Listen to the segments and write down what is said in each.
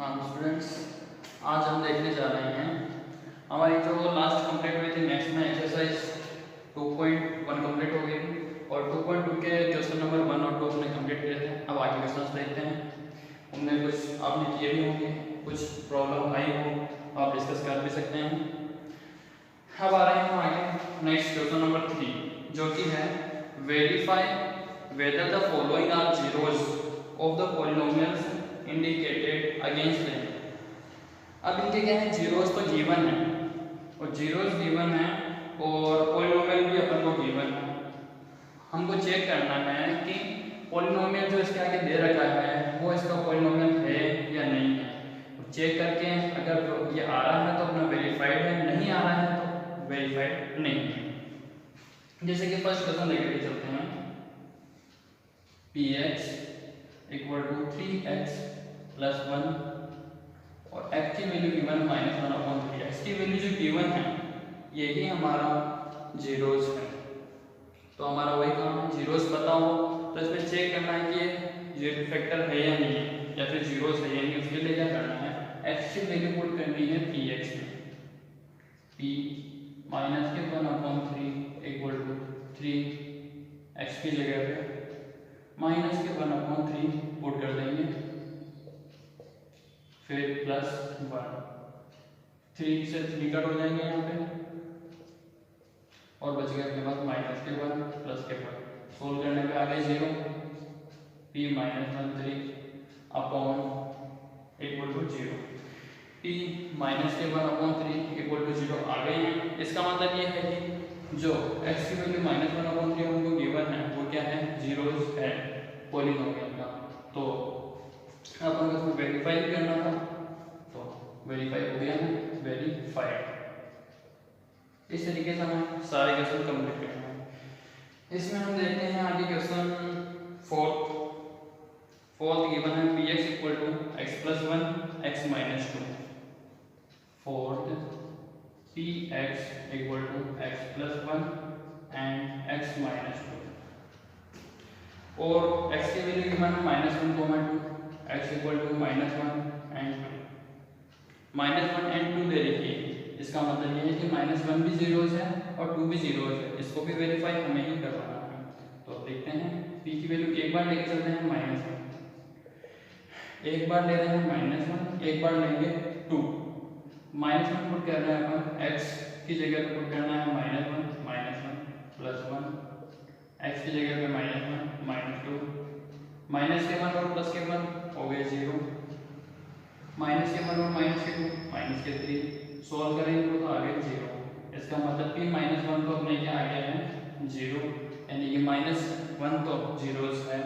हाँ स्टूडेंट्स, आज हम देखने जा रहे हैं हमारी जो लास्ट कंप्लीट हुई थी। नेक्स्ट में एक्सरसाइज 2.1 कंप्लीट हो गई थी और 2.2 के क्वेश्चन नंबर 1 और 2 हमने कंप्लीट किए थे। अब आगे क्वेश्चन देखते हैं। उनमें कुछ आपने किए भी होंगे, कुछ प्रॉब्लम आई हो आप डिस्कस कर भी सकते हैं। अब आ रहे हैं हम आगे नेक्स्ट क्वेश्चन नंबर 3, जो कि है verify whether the following are zeros of the polynomials indicated against them. अब इनके क्या है, जीरोज तो गिवन है और जीरोज गिवन है और पॉलिनोमियल भी अपन को गिवन है। हमको चेक करना है कि पॉलिनोमियल जो इसके आगे दे रखा है वो इसका पॉलिनोमियल है या नहीं है। चेक करके अगर ये आ रहा है तो अपना वेरीफाइड है, नहीं आ रहा है तो वेरीफाइड नहीं है। जैसे कि फर्स्ट क्वेश्चन लेकर चलते हैं। px equal to 3x plus 1 और x की वैल्यू गिवन -1/3। x की वैल्यू जो गिवन है यही हमारा जीरोज है। तो हमारा वही काम है, जीरोज पता हो तो इसमें चेक करना है कि ये जीरो फैक्टर है या नहीं है या फिर जीरोज है या नहीं। उसके लिए क्या करना है, x की वैल्यू पुट करनी है px में। p माइनस के 1/3 इक्वल टू 3 x की जगह पे माइनस के 1/3 पुट कर देंगे, फिर प्लस 1। 3 से 3 कट हो जाएंगे यहाँ पे और बच गया अपने पास माइनस के 1 प्लस के 1। सोल्व करने पे आ गए 0। p -1/3 upon equal to 0। p minus के 1/3 इक्वल टू 0 आ गए हैं। इसका मतलब ये है कि जो x की वैल्यू -1/3 हमको गिवन है वो क्या है, जीरोज है पॉलिनोमियल का। तो अब हमको इसको वेरीफाई भी करना था, तो वेरीफाई हो गया है, वेरीफाइड। इस तरीके से हमें सारे क्वेश्चन कंप्लीट करना है। इसमें हम देखते हैं आगे क्वेश्चन फोर्थ गिवन है px equal to x plus 1 x minus 2। Fourth px equal to x plus 1 and x minus 2 और x की वैल्यू गिवन है -1, 2 x equal to -1 and 2। -1 and 2 दे रखी है, इसका मतलब ये है कि -1 भी जीरोज है और 2 भी जीरोज है। इसको भी वेरीफाई हमें ही करवाना है। तो देखते हैं p की वैल्यू एक बार लेके चलते हैं -1, एक बार ले रहे हैं -1, एक बार लेंगे 2। -1 पुट कर रहे हैं अपन, x की जगह पे पुट करना है -1 प्लस 1, x की जगह पे -1 -2, माइनस के 1 और प्लस के 1 हो गए 0, माइनस के 1 और माइनस के 2 माइनस के 3। सॉल्व करेंगे तो आ गए 0। इसका मतलब p -1 तो अपने क्या आ गया है 0, यानी कि -1 तो जीरोस है।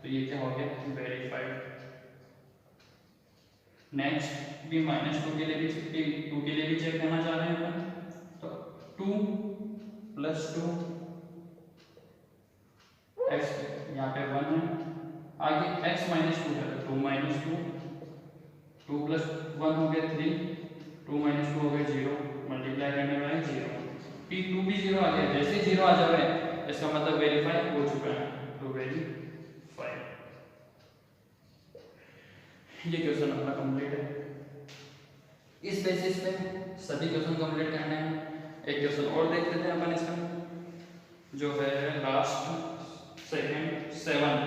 तो ये क्या हो गया, वेरीफाइड। नेक्स्ट b -2 के लिए भी चेक करना चाह रहे हैं अपन। तो 2 प्लस 2 x यहाँ पे 1 है, आगे x -2 है तो 2 2 प्लस 1 हो गया 3, 2 -2 हो गया 0, मल्टीप्लाई करने में 0। p2 भी 0 आ गया, जैसे 0 आ जाए इसका मतलब वेरीफाई हो चुका है, तो वेरीफाई। ये क्वेश्चन अपना कंप्लीट है। इस बेसिस पे सभी क्वेश्चन कंप्लीट करने हैं। एक क्वेश्चन और देख लेते हैं अपन इसका, जो है लास्ट सेकंड 7।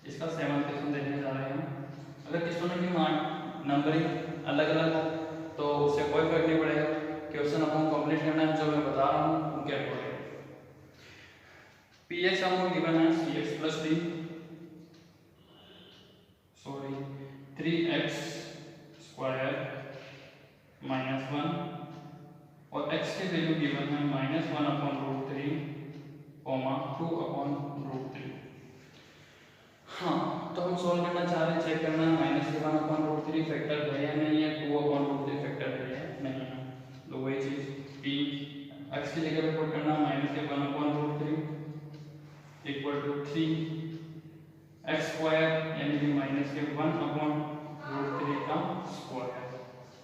इसका 7 क्वेश्चन देखने जा रहे हैं। अगर क्वेश्चनों की नंबरिंग अलग अलग हो तो उससे कोई फर्क नहीं पड़ेगा, क्वेश्चन अपन कंप्लीट करना है जो मैं बता रहा हूँ उनके अकॉर्डिंग। px हमको गिवन है cx प्लस 3x स्क्वायर -1 और x की वैल्यू गिवन है -1/√3, 2/√3। हाँ, तो हम सॉल्व करना चाह रहे हैं, चेक करना है -1/√3 फैक्टर है या नहीं है, 2/√3 फैक्टर है या नहीं है। तो वही चीज p x की जगह पे पुट करना -1/√3 इक्वल टू 3x स्क्वायर यानी कि -1/√3 का स्क्वायर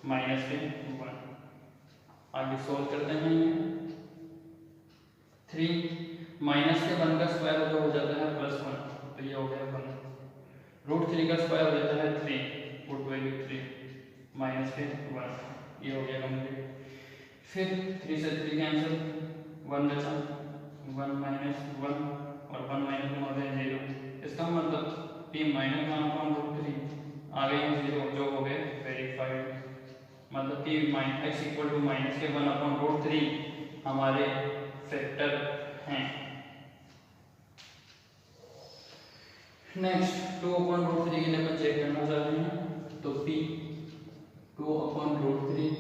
-1। आगे सॉल्व करते हैं। 3 माइनस के 1 का स्क्वायर हो जाता है +1, तो ये हो गया 1। √3 का स्क्वायर हो जाता है 3 पुट वैल्यू 3 माइनस फिर 1, ये हो गया कंप्लीट। फिर 3 से 3 कैंसिल, 1 बचा, 1 माइनस 1 और 1 माइनस 1 हो गया 0। इसका मतलब p माइनस 1/√3 आ गई 0, जो हो गए वेरीफाइड। मतलब p minus x equal to minus के 1/√3 हमारे फैक्टर हैं। नेक्स्ट 2/√3 के लिए अपन चेक करना चाहते हैं, तो p 2/√3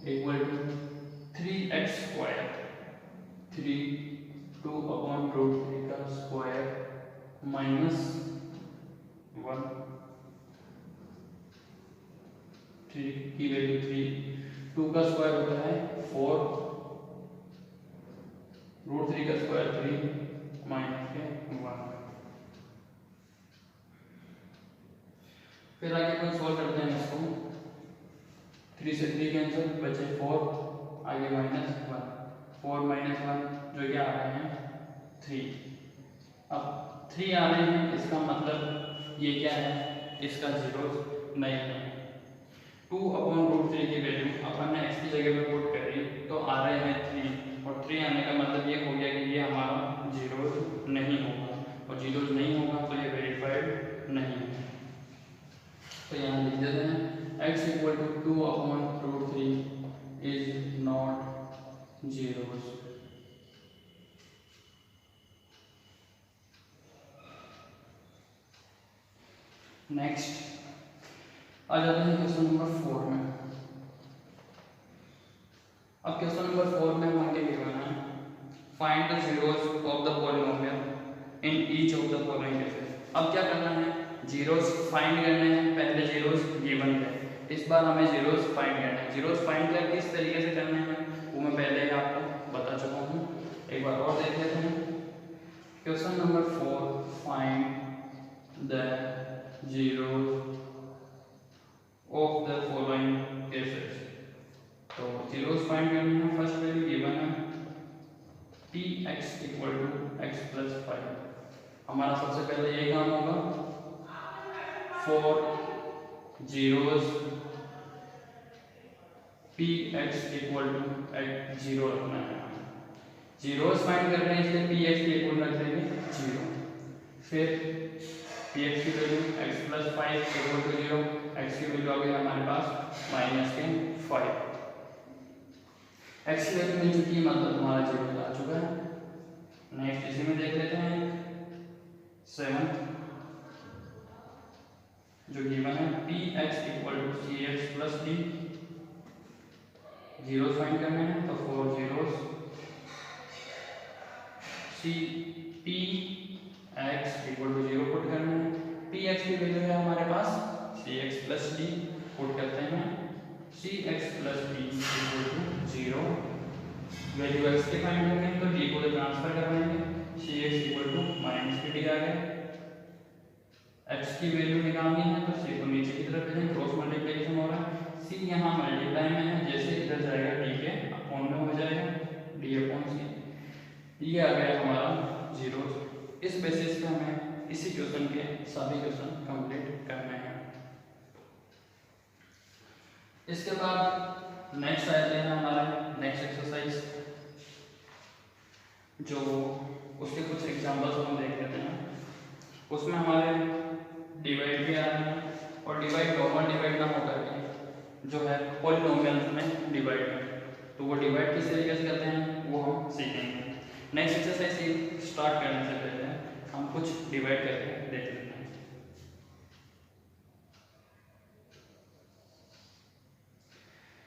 equal to 3x square, 2/√3 का स्क्वायर माइनस 1, 3 की वैल्यू 3, 2 का स्क्वायर होता है 4, √3 का स्क्वायर 3 माइनस के 1। फिर आगे अपन सॉल्व करते हैं इसको, 3 से 3 कैंसिल, बचे 4, आगे माइनस 1, 4 माइनस 1 जो क्या आ रहे हैं 3। अब 3 आ रहे हैं, इसका मतलब ये क्या है, इसका जीरो नहीं है। 2/√3 की वैल्यू अपन ने x की जगह पे पुट करी तो आ रहे हैं 3, और 3 आने का मतलब ये हो गया कि ये हमारा जीरो नहीं होगा, और जीरो नहीं होगा तो ये वेरीफाइड नहीं है। तो यहाँ लिख देते हैं x equal to 2/√3 is not zeros. Next आ जाते हैं क्वेश्चन नंबर 4 में। अब क्वेश्चन नंबर 4 में हमारे गिवन है find the zeros of the polynomial in each of the following cases. अब क्या करना है, जीरोस फाइंड करने हैं। पहले जीरोस गिवन थे, इस बार हमें जीरोस फाइंड करना है। जीरोस फाइंड कर किस तरीके से करने हैं वो मैं पहले ही आपको बता चुका हूँ, एक बार और देख लेते हैं। Question number 4, find the zeros of the following cases. तो जीरोस फाइंड करने हैं। फर्स्ट वैल्यू गिवन है px equal to x plus 5। हमारा सबसे पहले ये काम होगा, 4 जीरोस px इक्वल टू 0 रखना है। जीरोस फाइंड कर रहे हैं इसलिए px के इक्वल रख देंगे 0। फिर px की value x plus 5 equal to 0, x की वैल्यू आ गई हमारे पास माइनस के 5। x की वैल्यू मिल चुकी है, मतलब हमारा जीरो आ चुका है। नेक्स्ट इसी में देख लेते हैं 7 जो गिवन है px equal to cx plus d। Zeros find करने हैं तो 4 zeros px equal to 0 put करना है। px की वैल्यू है हमारे पास cx प्लस d, पुट करते हैं cx plus d equal to 0। Value x के फाइंड करनी है तो d को ट्रांसफर करवाएंगे, cx इक्वल टू माइनस के d आ गया। x की वैल्यू निकालनी है तो c को नीचे की तरफ भेजेंगे, क्रॉस मल्टीप्लिकेशन हो रहा है। c यहाँ मल्टीप्लाई में है, जैसे इधर जाएगा d के अपॉन में हो जाएगा, d अपॉन c। ये आ गया हमारा जीरो। इस बेसिस पे हमें इसी क्वेश्चन के सभी क्वेश्चन कंप्लीट करने हैं। इसके बाद नेक्स्ट आते हैं हमारे नेक्स्ट एक्सरसाइज, जो उसके कुछ एग्जांपल्स हम देख लेते हैं। उसमें हमारे डिवाइड भी आ रहे हैं, और डिवाइड नॉर्मल डिवाइड ना होकर के जो है पॉलिनोमियल्स में डिवाइड है, तो वो डिवाइड किस तरीके से करते हैं वो हम सीखेंगे। नेक्स्ट एक्सरसाइज स्टार्ट करने से पहले हम कुछ डिवाइड करके देख लेते हैं।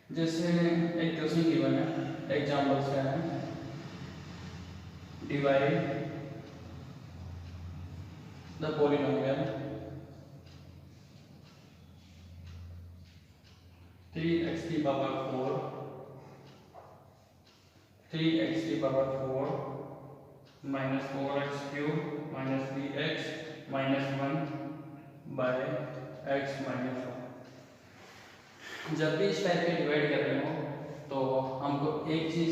जैसे एक क्वेश्चन गिवन है, एग्जांपल्स क्या है, डिवाइड द पॉलिनोमियल 3x की पावर 4 3x की power 4 minus 4x cube minus 3x minus 1 by x minus 1। जब भी इस टाइप के डिवाइड कर रहे हो तो हमको एक चीज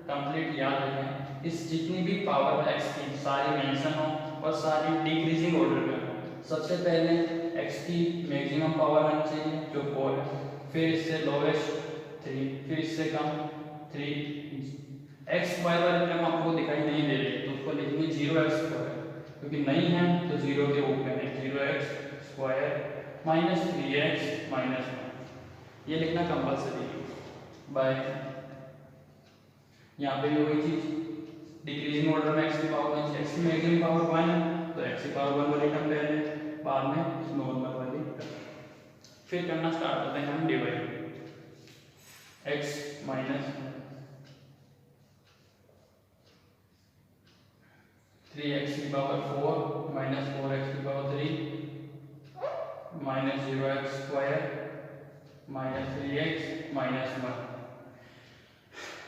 कंप्लीट याद रखें, इस जितनी भी पावर x की सारी मेंशन हो और सारी डिक्रीजिंग ऑर्डर में हो। सबसे पहले x की मैक्सिमम पावर आनी चाहिए जो 4 है, फिर इससे लोवेस्ट 3, फिर इससे कम 3। x स्क्वायर वाले टर्म आपको दिखाई नहीं दे रही तो उसको लिखेंगे 0x स्क्वायर, क्योंकि नहीं है तो 0 के ऊपर है 0x square minus 3x minus 1, ये लिखना कंपल्सरी है बाय। यहाँ पे भी वही चीज डिक्रीजिंग ऑर्डर में x की पावर x की मैक्सिमम पावर 1 है तो x की पावर 1 वाली टर्म पहले, बाद में नॉर्मल वाली टर्म। फिर करना स्टार्ट करते हैं हम डिवाइड, x माइनस 3x की पावर 4 माइनस 4x की power 3 minus 0x square minus 3x minus 1।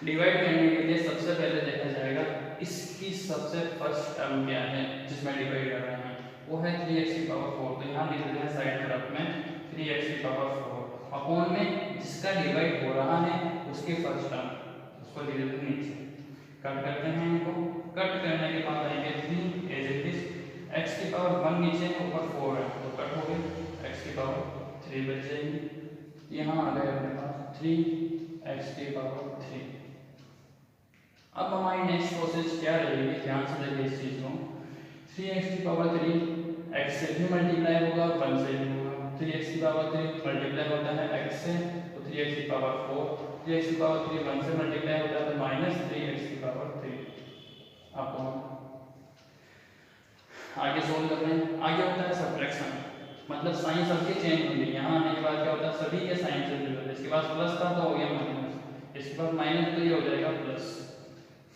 Divide करने के लिए सबसे पहले देखा जाएगा इसकी सबसे फर्स्ट टर्म क्या है जिसमें डिवाइड कर रहे हैं, वो है 3x की पावर 4। तो यहाँ लिख देते हैं साइड तरफ में 3x की पावर 4 अपॉन में जिसका डिवाइड हो रहा है उसकी फर्स्ट टर्म, उसको लिख देते हैं नीचे। कट करते हैं इनको, कट करने के बाद आएंगे 3 एज इट इज, x की पावर 1 नीचे है ऊपर 4 है तो कट हो गई, x की पावर 3 बच जाएगी। यहाँ आ गए अपने पास 3x की पावर 3। अब हमारी नेक्स्ट प्रोसेस क्या रहेगी, ध्यान से देखिए इस चीज को। 3x की पावर 3 x से भी मल्टीप्लाई होगा और 1 से भी होगा। 3x की पावर 3 मल्टीप्लाई होता है x से तो 3x की पावर 4, 3x की पावर 3 1 से मल्टीप्लाई होता है तो माइनस 3x की पावर 3 अपॉन। आगे सोल्व कर रहे हैं, आगे होता है सब्ट्रैक्शन, मतलब साइन सबके चेंज होंगे। यहाँ आने के बाद क्या होता है सभी के साइन चेंज हो जाते हैं। इसके पास प्लस था तो हो गया माइनस, इसके बाद माइनस तो ये हो जाएगा प्लस।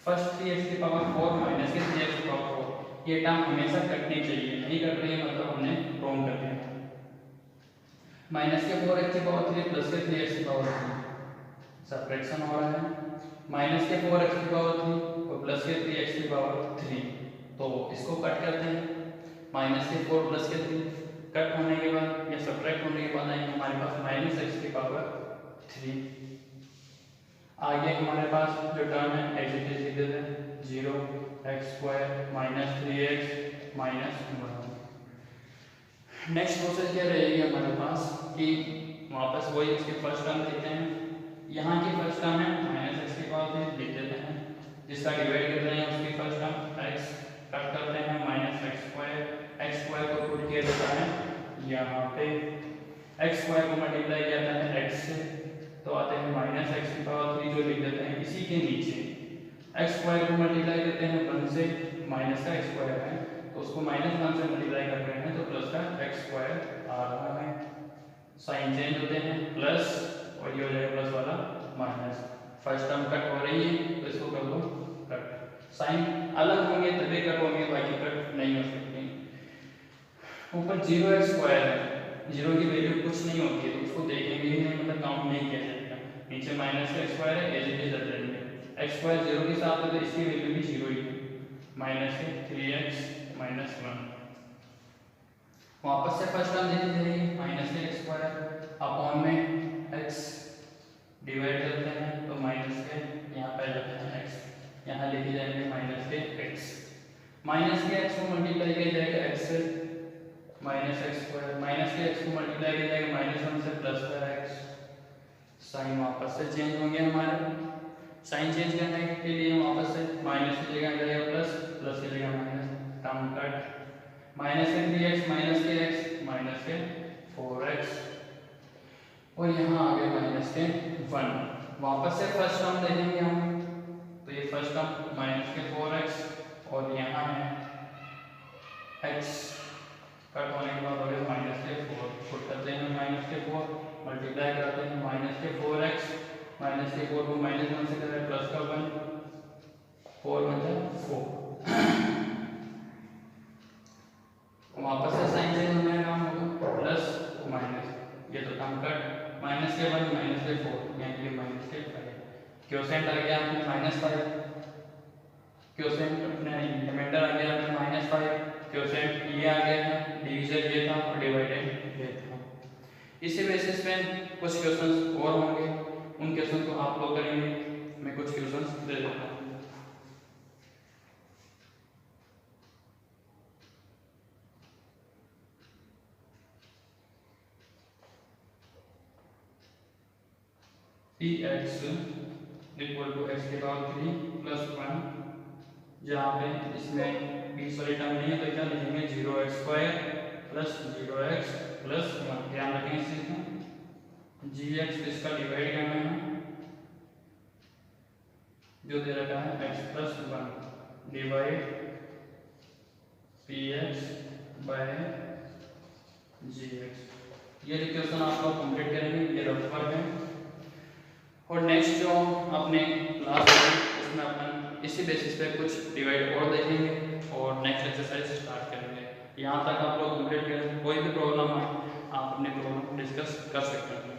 फर्स्ट 3x की पावर 4 माइनस के 3x की पावर 4, ये टर्म हमेशा कटनी चाहिए, नहीं कट रही है मतलब हमने रॉन्ग कर दिया। माइनस के 4x की पावर 3 प्लस के 3x की पावर 3, सब्ट्रैक्शन हो रहा है। माइनस के 4x की पावर 3 और प्लस के 3x की पावर 3, तो इसको कट करते हैं। माइनस के 4 प्लस के 3 कट होने के बाद या सब्ट्रैक्ट होने के बाद आएंगे हमारे पास माइनस x की पावर 3। आगे हमारे पास जो टर्म है एज इट इज लिख देते हैं 0x square minus 3x minus 1। Next process क्या रहेगी हमारे पास कि वापस वही इसके फर्स्ट टर्म लिखते हैं। यहाँ की फर्स्ट टर्म है माइनस x की पावर 3 लिख देते हैं, जिसका डिवाइड कर रहे हैं उसकी फर्स्ट टर्म x, कट करते हैं माइनस x स्क्वायर को पुट किया जाता है यहाँ पे, x स्क्वायर को मल्टीप्लाई किया जाता है x से तो आते हैं माइनस x की पावर 3 जो लिख देते हैं इसी के नीचे। x स्क्वायर को मल्टीप्लाई करते हैं 1 से, माइनस का x स्क्वायर है तो उसको माइनस 1 से मल्टीप्लाई कर रहे हैं तो प्लस का x स्क्वायर आ रहा है। साइन चेंज होते हैं प्लस और ये हो जाएगा प्लस वाला माइनस। फर्स्ट टर्म कट हो रही है तो इसको कर दो कट, साइन अलग होंगे तभी कट होंगे, बाकी कट नहीं हो सकते। ऊपर 0x स्क्वायर है, 0 की वैल्यू कुछ नहीं होती है तो उसको देखेंगे ही नहीं, मतलब काउंट नहीं किया जाएगा। नीचे माइनस का स्क्वायर है एज इट इज रख देंगे, x स्क्वायर 0 के साथ है तो इसकी वैल्यू भी 0 ही है, माइनस के 3x माइनस 1। वापस से फर्स्ट टर्म देखी जाएगी माइनस के x स्क्वायर अपॉन में x, डिवाइड करते हैं तो माइनस के यहाँ पे जाते हैं x, यहाँ लिखी जाएंगे माइनस के x, माइनस के x को मल्टीप्लाई किया जाएगा x से माइनस x स्क्वायर, माइनस के x को मल्टीप्लाई किया जाएगा माइनस 1 से प्लस का x। साइन वापस से चेंज होंगे हमारे, साइन चेंज करने के लिए वापस से माइनस की जगह जाएगा प्लस, प्लस की जगह माइनस, टर्म कट, माइनस के 3x माइनस के x माइनस के 4x और यहाँ आ गए माइनस के 1। वापस से फर्स्ट टर्म देखेंगे हम तो ये फर्स्ट टर्म माइनस के 4x और यहाँ है x, कट होने के बाद हो गया माइनस के 4, पुट करते हैं माइनस के 4 मल्टीप्लाई करते हैं माइनस के 4x, माइनस के 4 को माइनस 1 से करें प्लस का 1, 4 मतलब 4। वापस से साइन चेंज होने का काम होगा प्लस माइनस, ये तो टर्म कट, माइनस के 1 माइनस के 4 यानी कि माइनस के 5। क्वोशिएंट आ गया आपने -5, क्वोशिएंट अपने रिमाइंडर आ गया आपने -5, क्वोशिएंट ये आ गया है, डिवीजन ये था और डिवाइडेड ये था। इसी बेसिस पे कुछ क्वेश्चंस और होंगे, उन क्वेश्चन को आप लोग करेंगे, मैं कुछ क्वेश्चंस दे देता हूँ। P x equal to x के पावर 3 प्लस 1, जहाँ पे इसमें बीच वाली टर्म नहीं है तो क्या लिखेंगे 0x² प्लस 0x प्लस 1। ध्यान रखें इस चीज में, gx इसका डिवाइड करना है जो दे रखा है x plus 1 divide px by gx। ये इक्वेशन आप लोग कंप्लीट करेंगे, ये रफ वर्क है। और नेक्स्ट जो अपने क्लास है उसमें अपन इसी बेसिस पे कुछ डिवाइड और देखेंगे और नेक्स्ट एक्सरसाइज स्टार्ट करेंगे। यहाँ तक आप लोग कंप्लीट करें, कोई भी प्रॉब्लम है आप अपने प्रॉब्लम डिस्कस कर सकते हैं।